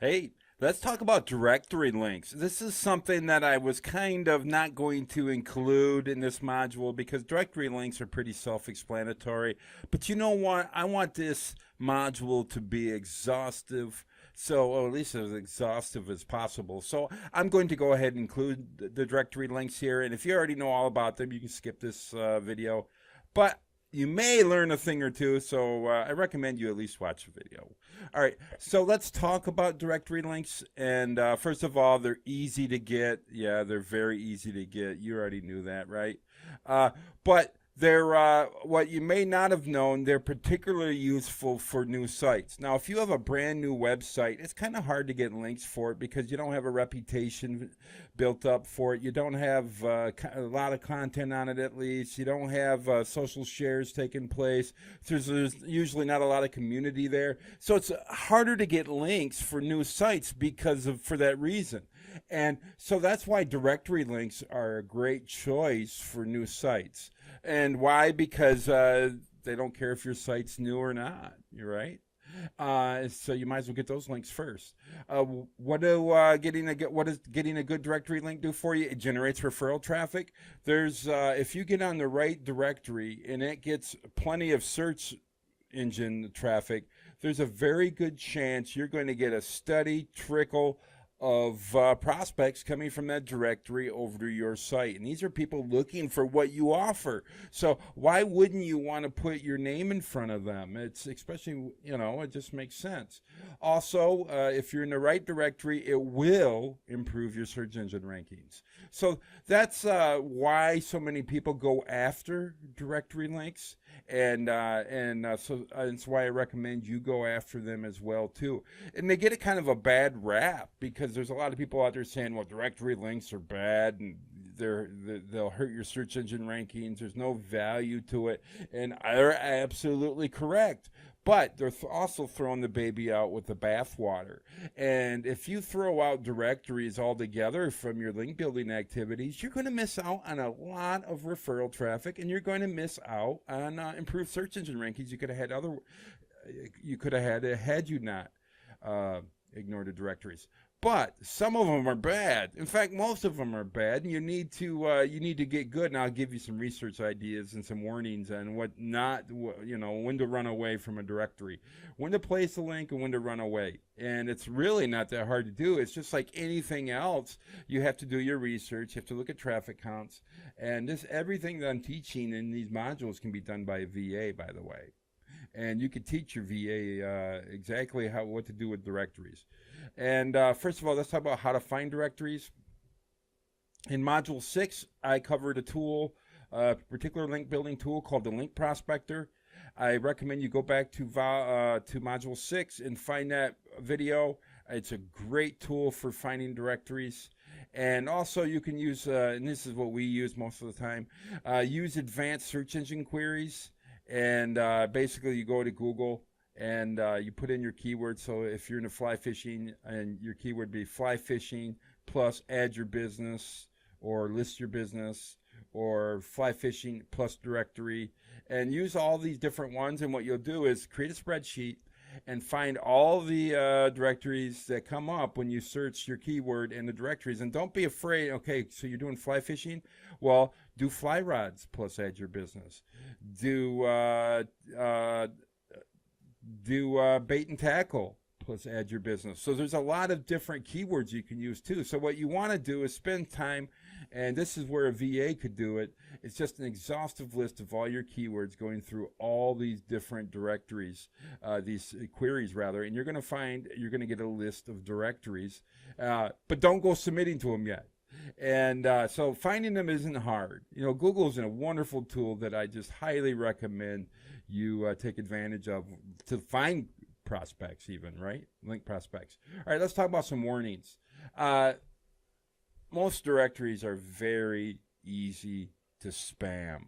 Hey, let's talk about directory links. This is something that I was kind of not going to include in this module because directory links are pretty self-explanatory. But you know what? I want this module to be exhaustive. So, or at least as exhaustive as possible. So, I'm going to go ahead and include the directory links here. And if you already know all about them, you can skip this video. But you may learn a thing or two, so I recommend you at least watch the video. All right, so let's talk about directory links. And first of all, they're easy to get. Yeah, they're very easy to get. You already knew that, right? But they're what you may not have known. They're particularly useful for new sites. Now, if you have a brand new website, it's kind of hard to get links for it because you don't have a reputation built up for it. You don't have a lot of content on it, at least. You don't have social shares taking place. There's usually not a lot of community there, so it's harder to get links for new sites because of for that reason. And so that's why directory links are a great choice for new sites. And why? Because they don't care if your site's new or not. You're right. So you might as well get those links first. What does getting a good directory link do for you? It generates referral traffic. There's if you get on the right directory and it gets plenty of search engine traffic, there's a very good chance you're going to get a steady trickle of prospects coming from that directory over to your site. And these are people looking for what you offer. So why wouldn't you want to put your name in front of them? It's especially, it just makes sense. Also, if you're in the right directory, it will improve your search engine rankings. So that's why so many people go after directory links. So that's why I recommend you go after them as well too. And they get a kind of a bad rap because there's a lot of people out there saying, "Well, directory links are bad and they'll hurt your search engine rankings. There's no value to it," and they're absolutely correct. But they're also throwing the baby out with the bathwater. And if you throw out directories altogether from your link building activities, you're going to miss out on a lot of referral traffic, and you're going to miss out on improved search engine rankings you could have had you not ignored the directories. But some of them are bad. In fact, most of them are bad, and you need to get good. And I'll give you some research ideas and some warnings on what not, when to run away from a directory, when to place a link, and when to run away. And it's really not that hard to do. It's just like anything else. You have to do your research. You have to look at traffic counts, and everything that I'm teaching in these modules can be done by a VA, by the way. And you can teach your VA exactly what to do with directories. And first of all, let's talk about how to find directories. In Module 6, I covered a particular link building tool called the Link Prospector. I recommend you go back to Module 6 and find that video. It's a great tool for finding directories. And also you can use, and this is what we use most of the time, use advanced search engine queries. And basically you go to Google and you put in your keyword. So if you're into fly fishing, and your keyword be fly fishing plus add your business or list your business, or fly fishing plus directory, and use all these different ones. And what you'll do is create a spreadsheet and find all the directories that come up when you search your keyword in the directories. And don't be afraid. Okay, so you're doing fly fishing? Well, do fly rods plus add your business. Do bait and tackle plus add your business. So there's a lot of different keywords you can use too. So what you want to do is spend time, and this is where a VA could do it. It's just an exhaustive list of all your keywords, going through all these different directories, these queries rather, and you're going to get a list of directories, but don't go submitting to them yet. And so finding them isn't hard. Google is a wonderful tool that I just highly recommend you take advantage of to find prospects, even, right? Link prospects. All right, let's talk about some warnings. Most directories are very easy to spam.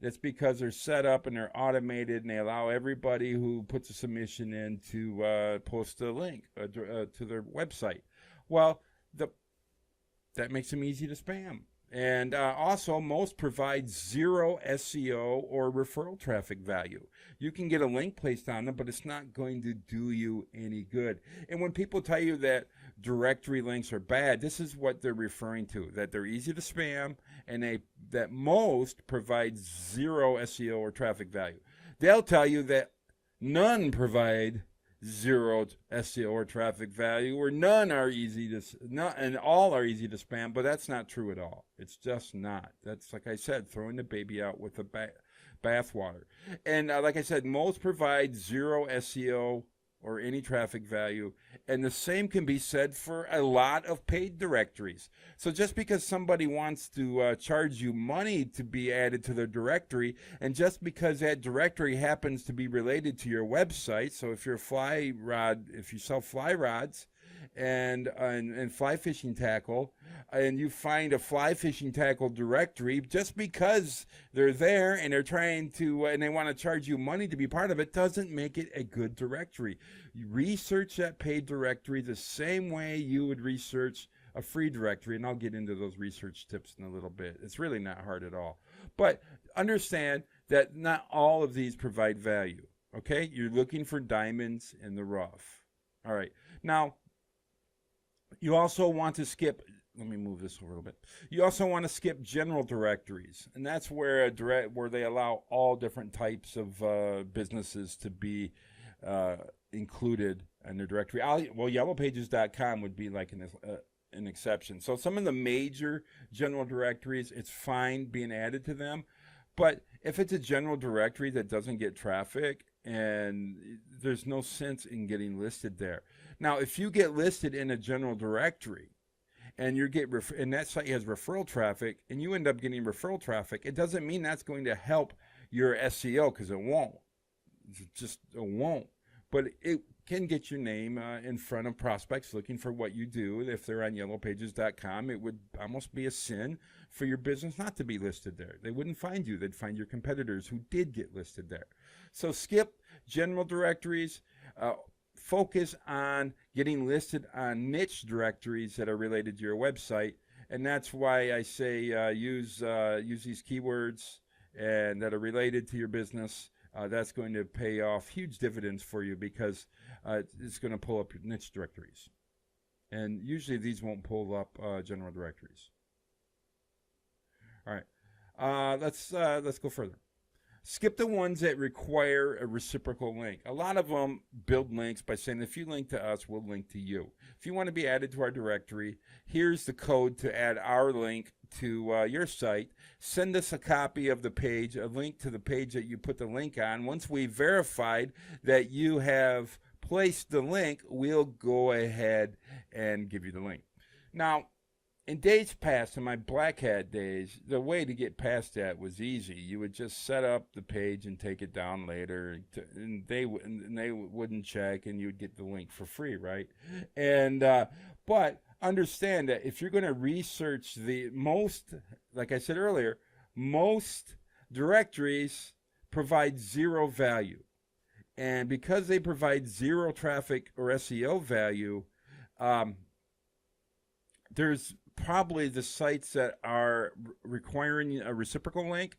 That's because they're set up and they're automated, and they allow everybody who puts a submission in to post a link to their website. Well, that makes them easy to spam. And also, most provide zero SEO or referral traffic value. You can get a link placed on them, but it's not going to do you any good. And when people tell you that directory links are bad, this is what they're referring to: that they're easy to spam, and that most provide zero SEO or traffic value. They'll tell you that none provide zero SEO or traffic value, or none are easy to and all are easy to spam, but that's not true at all. It's just not. That's, like I said, throwing the baby out with the bathwater. And like I said, most provide zero SEO or any traffic value, and the same can be said for a lot of paid directories. So just because somebody wants to charge you money to be added to their directory, and just because that directory happens to be related to your website, so if you're if you sell fly rods and fly fishing tackle, and you find a fly fishing tackle directory, just because they're there and they're trying to and they want to charge you money to be part of it, doesn't make it a good directory. You research that paid directory the same way you would research a free directory, and I'll get into those research tips in a little bit. It's really not hard at all. But understand that not all of these provide value. Okay? You're looking for diamonds in the rough. All right. Now, you also want to skip, let me move this a little bit. You also want to skip general directories, and that's where they allow all different types of businesses to be included in their directory. Yellowpages.com would be like an exception. So some of the major general directories, it's fine being added to them, but if it's a general directory that doesn't get traffic, and there's no sense in getting listed there. Now, if you get listed in a general directory and and that site has referral traffic, and you end up getting referral traffic, it doesn't mean that's going to help your SEO, because it won't. It won't. But it can get your name in front of prospects looking for what you do. If they're on yellowpages.com, it would almost be a sin for your business not to be listed there. They wouldn't find you. They'd find your competitors who did get listed there. So skip general directories. Focus on getting listed on niche directories that are related to your website. And that's why I say use these keywords and that are related to your business. That's going to pay off huge dividends for you, because it's going to pull up your niche directories. And usually these won't pull up general directories. All right, let's go further. Skip the ones that require a reciprocal link. A lot of them build links by saying, if you link to us, we'll link to you. If you want to be added to our directory, here's the code to add our link to your site. Send us a copy of the page, a link to the page that you put the link on. Once we've verified that you have placed the link, we'll go ahead and give you the link. Now, in days past, in my Black Hat days, the way to get past that was easy. You would just set up the page and take it down later, and they wouldn't check, and you'd get the link for free, right? And but understand that if you're going to research the most, like I said earlier, most directories provide zero value, and because they provide zero traffic or SEO value, there's probably the sites that are requiring a reciprocal link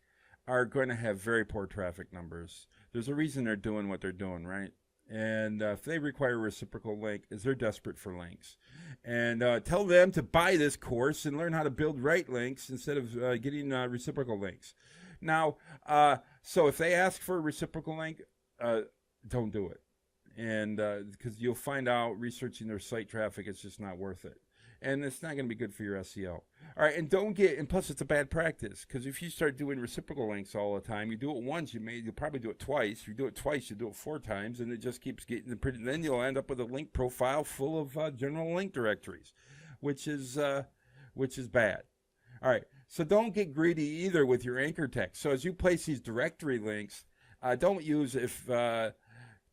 are going to have very poor traffic numbers. There's a reason they're doing what they're doing, right? And if they require a reciprocal link, is they're desperate for links. And tell them to buy this course and learn how to build right links instead of getting reciprocal links. Now, so if they ask for a reciprocal link, don't do it. And because you'll find out researching their site traffic, it's just not worth it. And it's not going to be good for your SEO. All right, and plus it's a bad practice, because if you start doing reciprocal links all the time, you do it once, you'll probably do it twice. If you do it twice, you do it 4 times, and it just keeps getting pretty. Then you'll end up with a link profile full of general link directories, which is bad. All right, so don't get greedy either with your anchor text. So as you place these directory links, don't use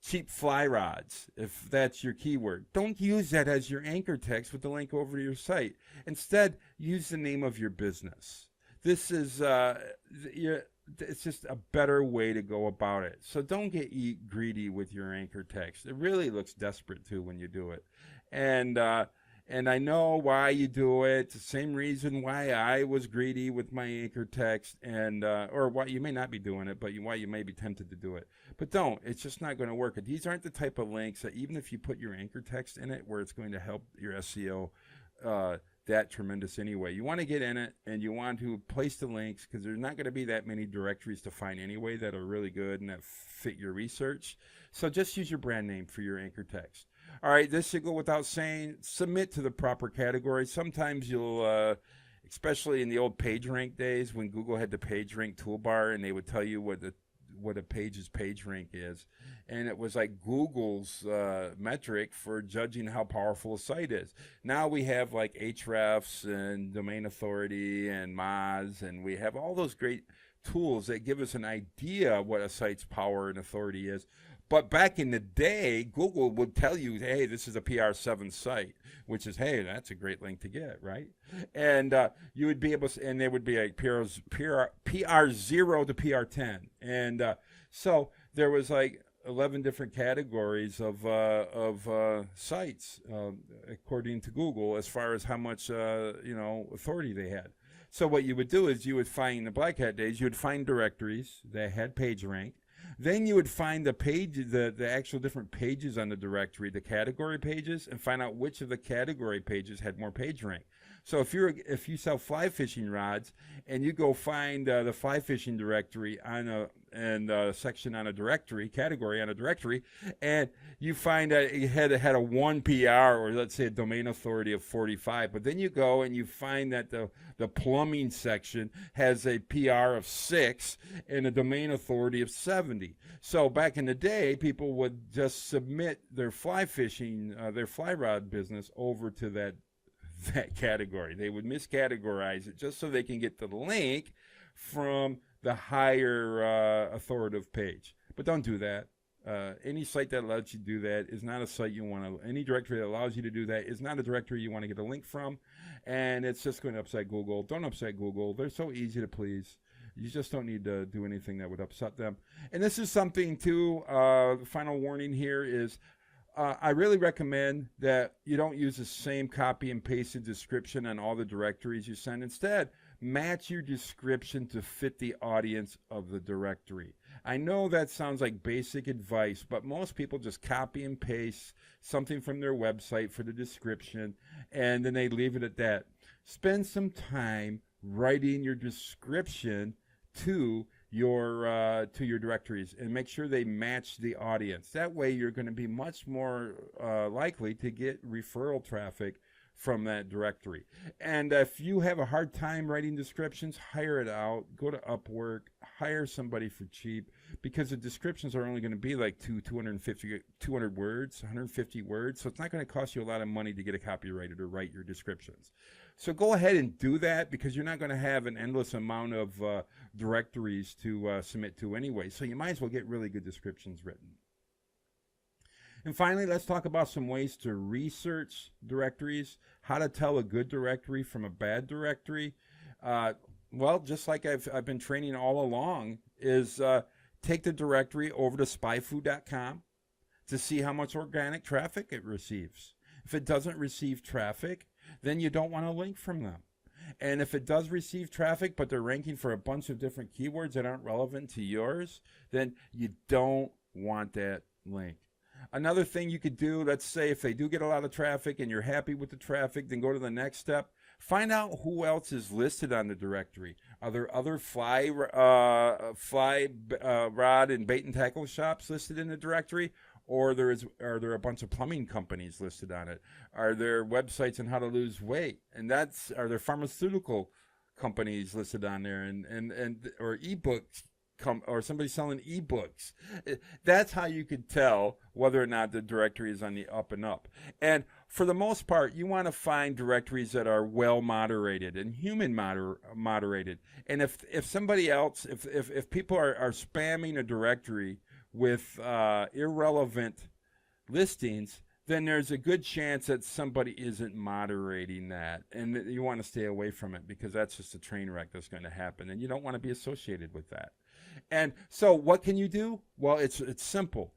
cheap fly rods, if that's your keyword. Don't use that as your anchor text with the link over to your site. Instead, use the name of your business. This is it's just a better way to go about it. So don't get greedy with your anchor text. It really looks desperate too when you do it. And And I know why you do it. It's the same reason why I was greedy with my anchor text, and or why you may not be doing it, but why you may be tempted to do it. But don't. It's just not going to work. These aren't the type of links that even if you put your anchor text in it, where it's going to help your SEO that tremendous anyway. You want to get in it and you want to place the links because there's not going to be that many directories to find anyway that are really good and that fit your research. So just use your brand name for your anchor text. All right, this should go without saying. Submit to the proper category. Sometimes you'll, especially in the old PageRank days when Google had the PageRank toolbar and they would tell you what a page's PageRank is, and it was like Google's metric for judging how powerful a site is. Now we have like Ahrefs and Domain Authority and Moz, and we have all those great tools that give us an idea what a site's power and authority is. But back in the day, Google would tell you, hey, this is a PR7 site, which is, hey, that's a great link to get, right? And you would be able to, and there would be a PR0 to PR10. And so there was like 11 different categories of sites, according to Google, as far as how much, authority they had. So what you would do is you would find, in the Black Hat days, you would find directories that had PageRank. Then you would find the page, the actual different pages on the directory, the category pages, and find out which of the category pages had more PageRank. So if you sell fly fishing rods and you go find the fly fishing directory on a section on a directory, category on a directory, and you find that it had a 1 PR, or let's say a domain authority of 45, but then you go and you find that the plumbing section has a PR of 6 and a domain authority of 70. So back in the day, people would just submit their fly fishing, their fly rod business over to that category. They would miscategorize it just so they can get the link from the higher authoritative page. But don't do that. Any site that lets you do that is not a site you want to, any directory that allows you to do that is not a directory you want to get a link from, and it's just going to upset Google. Don't upset Google. They're so easy to please. You just don't need to do anything that would upset them. And this is something too, the final warning here is, I really recommend that you don't use the same copy and pasted description on all the directories you send. Instead, match your description to fit the audience of the directory. I know that sounds like basic advice, but most people just copy and paste something from their website for the description, and then they leave it at that. Spend some time writing your description to your directories and make sure they match the audience. That way you're going to be much more likely to get referral traffic from that directory. And if you have a hard time writing descriptions, hire it out. Go to Upwork, hire somebody for cheap, because the descriptions are only going to be like 200 words, 150 words. So it's not going to cost you a lot of money to get a copywriter to write your descriptions. So go ahead and do that, because you're not going to have an endless amount of directories to submit to anyway. So you might as well get really good descriptions written. And finally, let's talk about some ways to research directories, how to tell a good directory from a bad directory. Well, just like I've been training all along, is take the directory over to spyfood.com to see how much organic traffic it receives. If it doesn't receive traffic, then you don't want a link from them. And if it does receive traffic, but they're ranking for a bunch of different keywords that aren't relevant to yours, then you don't want that link. Another thing you could do, let's say if they do get a lot of traffic and you're happy with the traffic, then go to the next step. Find out who else is listed on the directory. Are there other fly rod and bait and tackle shops listed in the directory? Or are there a bunch of plumbing companies listed on it? Are there websites on how to lose weight? And are there pharmaceutical companies listed on there, or ebooks? Or somebody selling ebooks. That's how you could tell whether or not the directory is on the up and up. And for the most part, you want to find directories that are well moderated and human moderated. And if somebody else, if people are spamming a directory with irrelevant listings, then there's a good chance that somebody isn't moderating that. And you want to stay away from it, because that's just a train wreck that's going to happen. And you don't want to be associated with that. And so what can you do? Well, it's simple.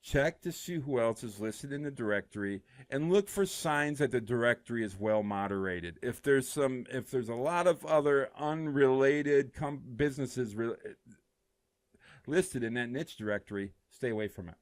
check to see who else is listed in the directory, and look for signs that the directory is well moderated. If there's a lot of other unrelated businesses listed in that niche directory, stay away from it.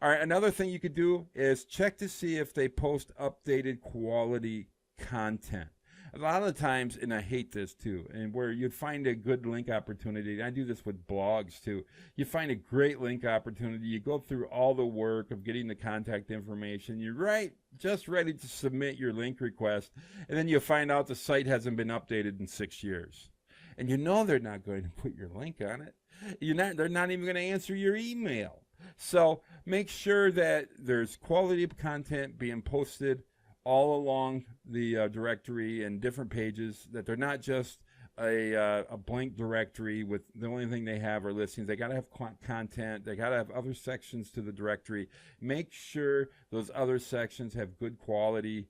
All right, another thing you could do is check to see if they post updated quality content. A lot of the times, and I hate this too, and where you'd find a good link opportunity, and I do this with blogs too, you find a great link opportunity, you go through all the work of getting the contact information, you're just ready to submit your link request, and then you find out the site hasn't been updated in 6 years. And you know they're not going to put your link on it. They're not even going to answer your email. So make sure that there's quality content being posted all along the directory and different pages, that they're not just a blank directory with the only thing they have are listings. They got to have content. They got to have other sections to the directory. Make sure those other sections have good quality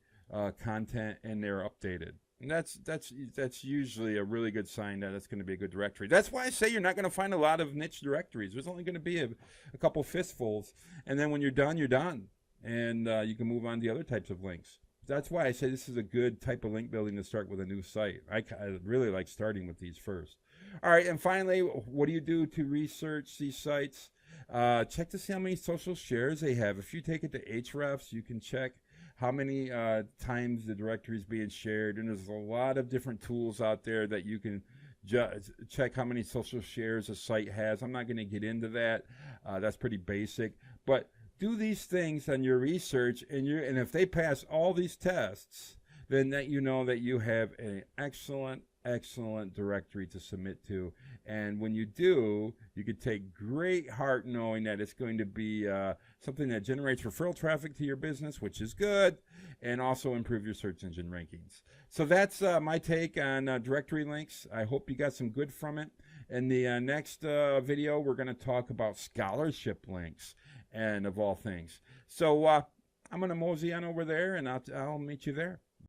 content and they're updated. And that's usually a really good sign that it's going to be a good directory. That's why I say you're not going to find a lot of niche directories. There's only going to be a couple fistfuls, and then when you're done, you're done. And you can move on to the other types of links. That's why I say this is a good type of link building to start with a new site. I really like starting with these first. All right, and finally, what do you do to research these sites? Check to see how many social shares they have. If you take it to Ahrefs, you can check how many times the directory is being shared. And there's a lot of different tools out there that you can check how many social shares a site has. I'm not going to get into that. That's pretty basic. But do these things on your research, and if they pass all these tests, then that you know that you have an excellent directory to submit to. And when you do, you could take great heart knowing that it's going to be something that generates referral traffic to your business, which is good, and also improve your search engine rankings. So that's my take on directory links. I hope you got some good from it. In the next video, we're going to talk about scholarship links, and of all things. So I'm going to mosey on over there, and I'll meet you there.